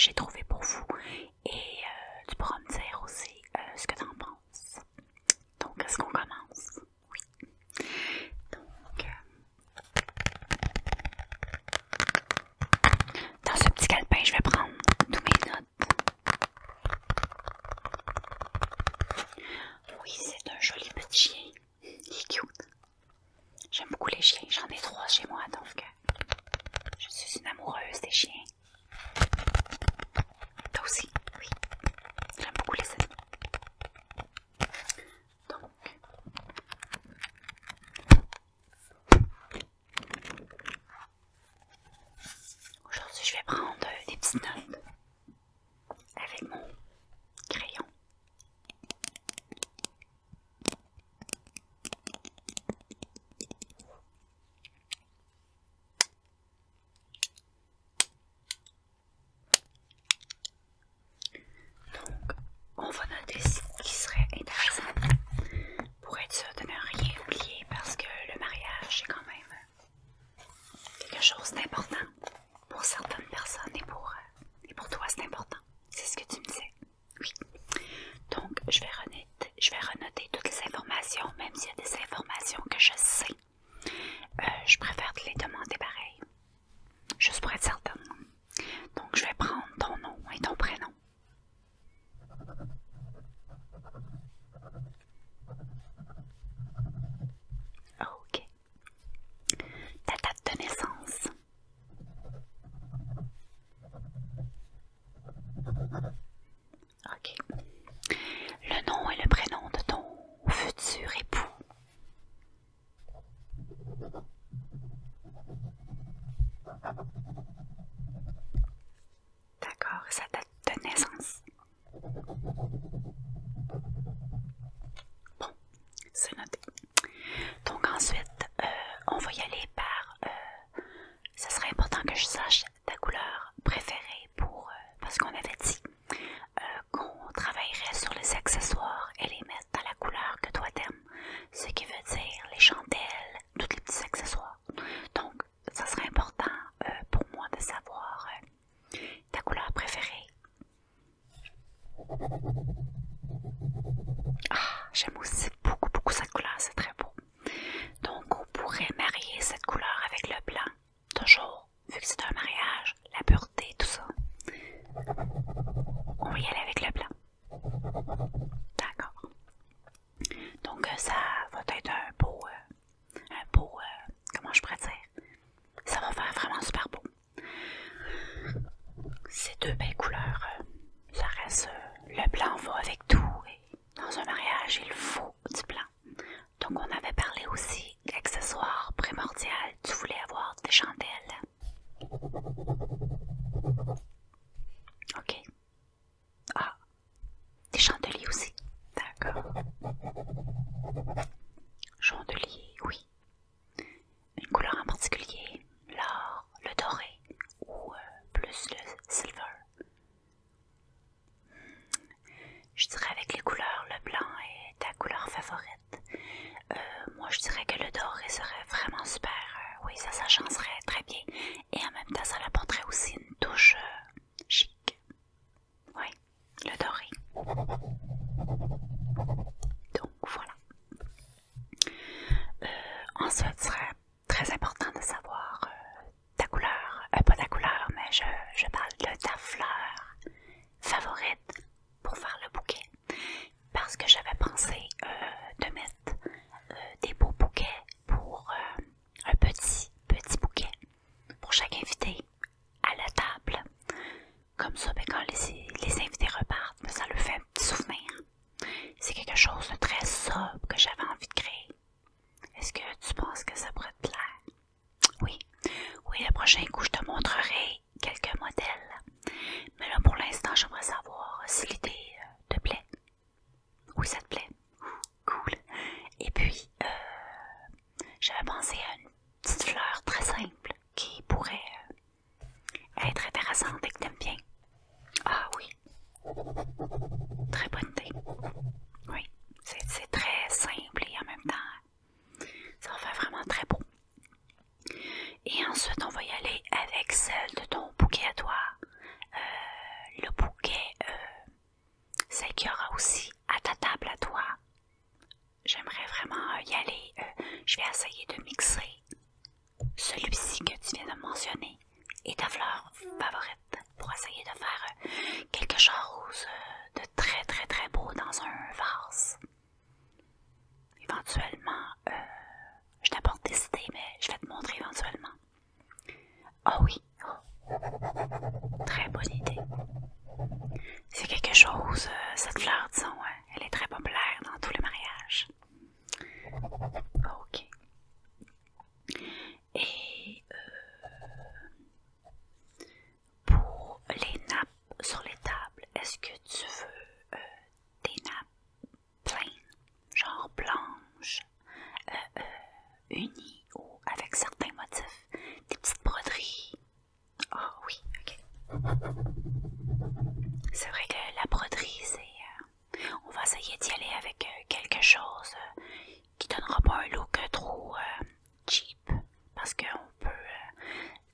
j'ai trouvées pour vous. Et tu pourras me dire aussi ce que tu en penses. Donc, est-ce qu'on commence? Oui. Donc, dans ce petit calepin, je vais prendre tous mes notes. Oui, c'est un joli petit chien. Il est cute. J'aime beaucoup les chiens. J'en ai 3 chez moi, donc je suis une amoureuse des chiens. Toi aussi? Oui. J'aime beaucoup les animaux. Donc, aujourd'hui, je vais prendre des petites notes avec mon crayon. Donc, on va noter ce qui serait intéressant pour être sûr de ne rien oublier parce que le mariage, c'est quand même quelque chose d'important pour certaines personnes et pour toi, c'est important. C'est ce que tu me disais. Oui. Donc, je vais renoter toutes les informations, même s'il y a des informations que je sais. Je préfère te les demander pareil, juste pour être certaine. Donc, je vais prendre ton nom et ton prénom. Ok. Ta date de naissance. Ok. Le nom et le prénom de ton futur époux. D'accord, sa date de naissance. Bon, c'est noté. Donc ensuite, on va y aller par... ça serait important que je sache ta couleur préférée parce qu'on avait dit qu'on travaillerait sur les accessoires et les mettre dans la couleur que toi t'aimes. Ce qui veut dire les chandelles, tous les petits accessoires. Donc, ça serait important pour moi de savoir ta couleur préférée. Ah, j'aime aussi beaucoup cette couleur, c'est très beau. Donc, on pourrait marier cette couleur avec le blanc. Toujours, vu que c'est un mariage, la pureté, tout ça. On va y aller avec le blanc. D'accord. Donc, ça va être un beau, comment je pourrais dire? Ça va faire vraiment super beau. Ces deux belles couleurs, ça reste, le blanc va avec tout. Et dans un mariage, il faut du blanc. Donc, on avait parlé aussi d'accessoires primordial. Tu voulais avoir des chandelles. Ok. Ah, des chandeliers aussi. D'accord. Chandelier, oui. Une couleur en particulier, l'or, le doré ou plus le silver. Je dirais avec les couleurs, le blanc est ta couleur favorite. Moi, je dirais que le doré serait vraiment super. Oui, ça s'agencerait très bien. Et en même temps, ça apporterait aussi une touche chic. Oui, le doré. Donc, voilà. Ensuite, ce serait très important de savoir ta couleur. Pas ta couleur, mais je parle de ta fleur favorite pour faire le bouquet. Parce que j'avais pensé de mettre des beaux bouquets pour un petit bouquet pour chaque invité à la table. Comme ça, ben, quand les invités repartent, ben, ça leur fait un petit souvenir. C'est quelque chose de très sobre que j'avais envie de créer. Est-ce que tu penses que ça pourrait te plaire? Oui. Oui, le prochain coup, je te montrerai quelques modèles. Mais là, pour l'instant, j'aimerais savoir si l'idée te plaît. Oui, ça te plaît. Cool. Et puis, j'avais pensé à une petite fleur très simple qui pourrait être intéressante et que t'aimes bien. Ah oui. Très bonne idée. Oui. C'est très simple et en même temps, ça va faire vraiment très beau. Et ensuite, on va y aller avec celle de ton bouquet à toi. C'est vrai que la broderie, on va essayer d'y aller avec quelque chose qui donnera pas un look trop cheap, parce qu'on peut...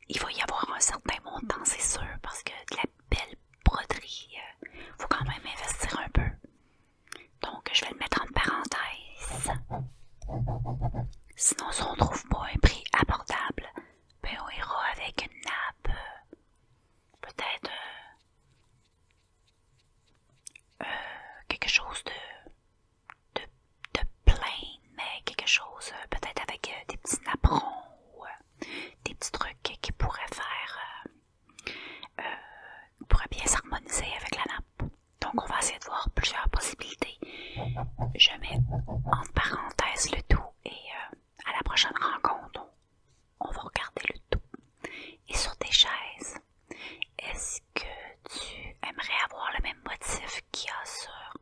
il va y avoir un certain montant, c'est sûr, parce que de la belle broderie, faut quand même investir un peu. Donc, je vais le mettre en parenthèse. Sinon, si on trouve pas un prix abordable, ben on ira avec une nappe, peut-être quelque chose de plain, mais quelque chose peut-être avec des petits napperons ou des petits trucs qui pourraient faire, pourraient bien s'harmoniser avec la nappe. Donc on va essayer de voir plusieurs possibilités. Je mets entre parenthèses le tout et à la prochaine rencontre, on va regarder le tout. Et sur tes chaises, est-ce que tu aimerais avoir le même motif qu'il y a sur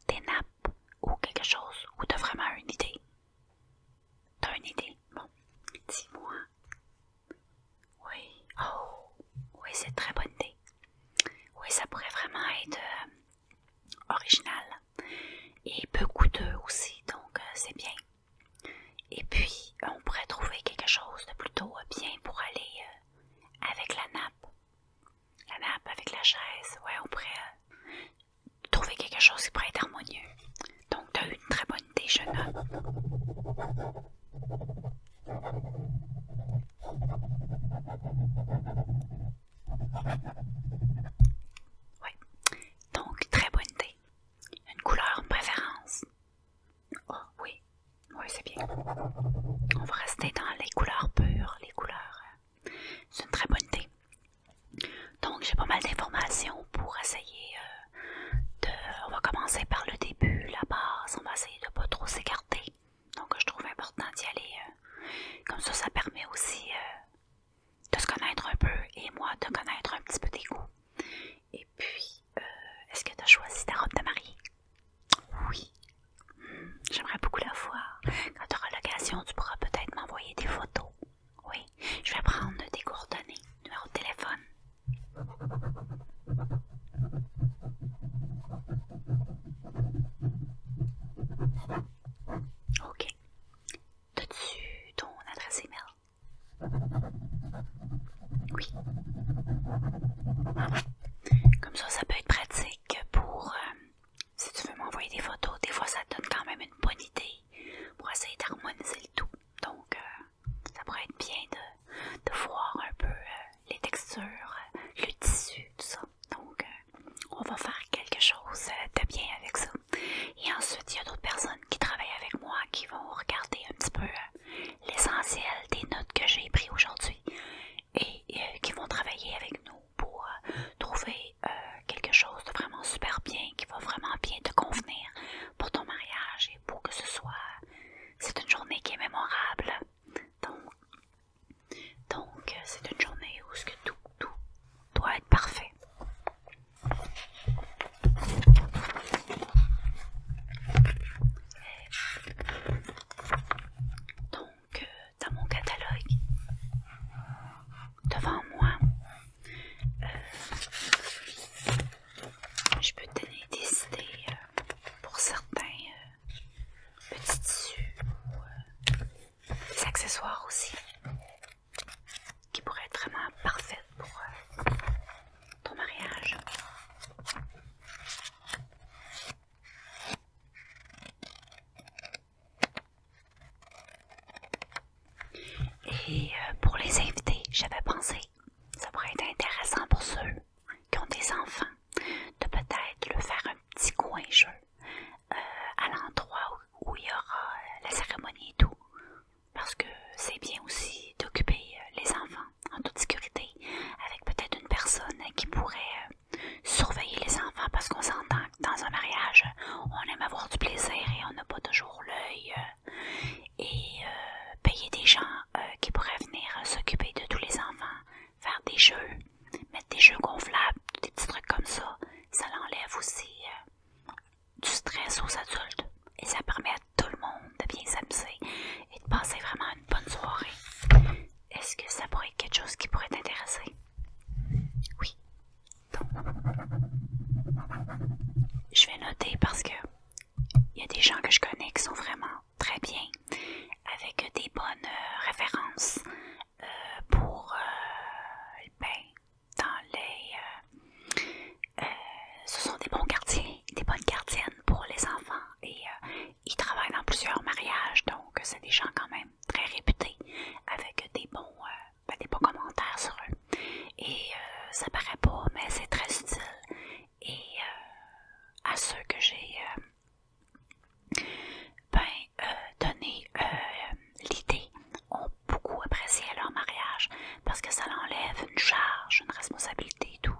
tes nappes ou quelque chose, ou t'as vraiment une idée? T'as une idée? Bon, dis-moi. Oui, oh, oui, c'est une très bonne idée. Oui, ça pourrait vraiment être original et peu coûteux aussi, donc c'est bien. Et puis, on pourrait trouver quelque chose de plutôt bien pour aller avec la nappe. La nappe avec la chaise, ouais, on pourrait trouver quelque chose qui pourrait être harmonieux. Donc, tu as eu une très bonne idée, je note. Oui, donc très bonne idée. Une couleur, une préférence? Oh, oui, oui, c'est bien. On va rester dans les couleurs pures, les couleurs. C'est une très bonne idée. Donc, j'ai pas mal d'informations pour essayer on va commencer par le début, la base. On va essayer de pas trop s'écarter. Donc, je trouve important d'y aller. Comme ça permet aussi de se connaître un peu et moi de connaître un petit peu tes goûts. Et puis, est-ce que tu as choisi ta robe de mariée? Oui. J'aimerais beaucoup la voir. Quand tu auras l'occasion, tu pourras peut-être m'envoyer des photos. Oui, je vais prendre tes coordonnées, numéro de téléphone. Ok. T'as-tu ton adresse email? Oui. Comme ça peut être pratique pour si tu veux m'envoyer des photos. Des fois, ça te donne quand même une bonne idée pour essayer d'harmoniser le tout. Donc, ça pourrait être bien de voir un peu les textures, le tissu, tout ça. Donc, on va faire quelque chose de bien avec ça. Et ensuite, il y a d'autres personnes qui travaillent avec moi qui vont regarder un petit peu l'essentiel des notes que j'ai prises aujourd'hui et qui vont travailler avec nous pour trouver quelque chose de vraiment super bien, qui va vraiment bien te convenir pour ton mariage et pour que ce soit... C'est une journée qui est mémorable. Donc c'est une journée où tout doit être parfait. Donc, dans mon catalogue, devant moi, je peux te donner des idées pour certains petits tissus ou des accessoires aussi qui pourraient être vraiment parfaits pour ton mariage. Et pour les invités, j'avais pensé, ça pourrait être intéressant pour ceux qui ont des enfants, de peut-être leur faire un petit coin jeu à l'endroit où il y aura la cérémonie et tout. Parce que c'est bien aussi d'occuper les enfants en toute sécurité avec peut-être une personne qui pourrait surveiller les enfants, parce qu'on s'entend que dans un mariage, on aime avoir du plaisir et on n'a pas toujours l'œil et payer des gens qui pourraient venir s'occuper de tous les enfants, faire des jeux, mettre des jeux gonflables, des petits trucs comme ça, ça l'enlève aussi du stress aux adultes et ça permet à tout le monde de bien s'amuser et de passer vraiment une bonne soirée. Est-ce que ça pourrait être quelque chose qui pourrait t'intéresser? Oui. je vais noter parce que il y a des gens que je connais qui sont vraiment très bien, avec des bonnes références pour, ben, dans les... ce sont des bons gardiens, des bonnes gardiennes pour les enfants et ils travaillent dans plusieurs mariages, donc c'est des gens quand même très réputés avec des bons commentaires sur eux. Et ça paraît pas, mais c'est très utile. Et à ceux que j'ai donné l'idée ont beaucoup apprécié leur mariage parce que ça l'enlève une charge, une responsabilité et tout.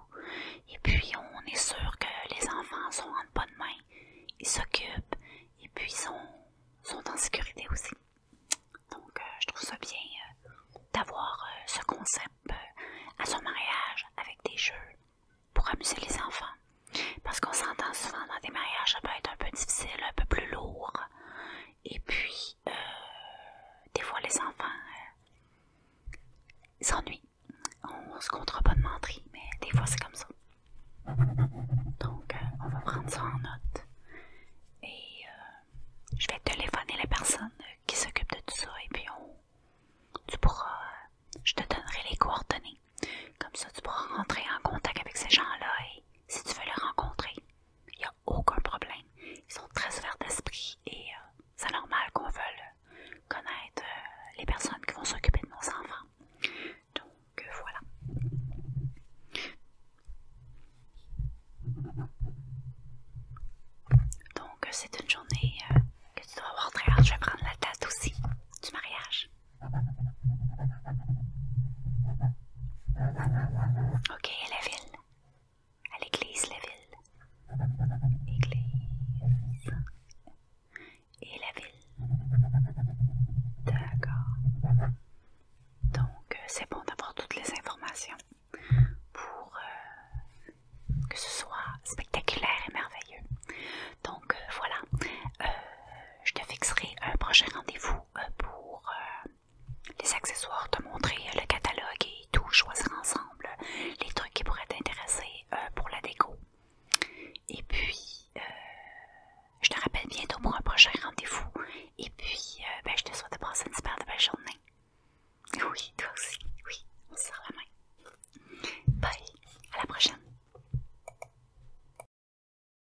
Et puis on est sûr que les enfants sont en bonne main, ils s'occupent et puis sont en sécurité aussi. Donc je trouve ça bien d'avoir ce concept à son mariage avec des jeux pour amuser les enfants. Parce qu'on s'entend souvent dans des mariages, ça peut être un peu difficile, un peu plus lourd. Et puis, des fois les enfants s'ennuient. On se comptera pas de menterie, mais des fois c'est comme ça. Donc, on va prendre ça en note. Et je vais téléphoner la personne qui s'occupe de tout ça. Et puis, tu pourras, je te donnerai les coordonnées. Comme ça, tu pourras rentrer en contact avec ces gens-là. Et si tu veux les rencontrer, il n'y a aucun problème. Ils sont très ouverts d'esprit et c'est normal qu'on veuille connaître les personnes qui vont s'occuper de nos enfants. Donc, voilà. Donc, c'est une journée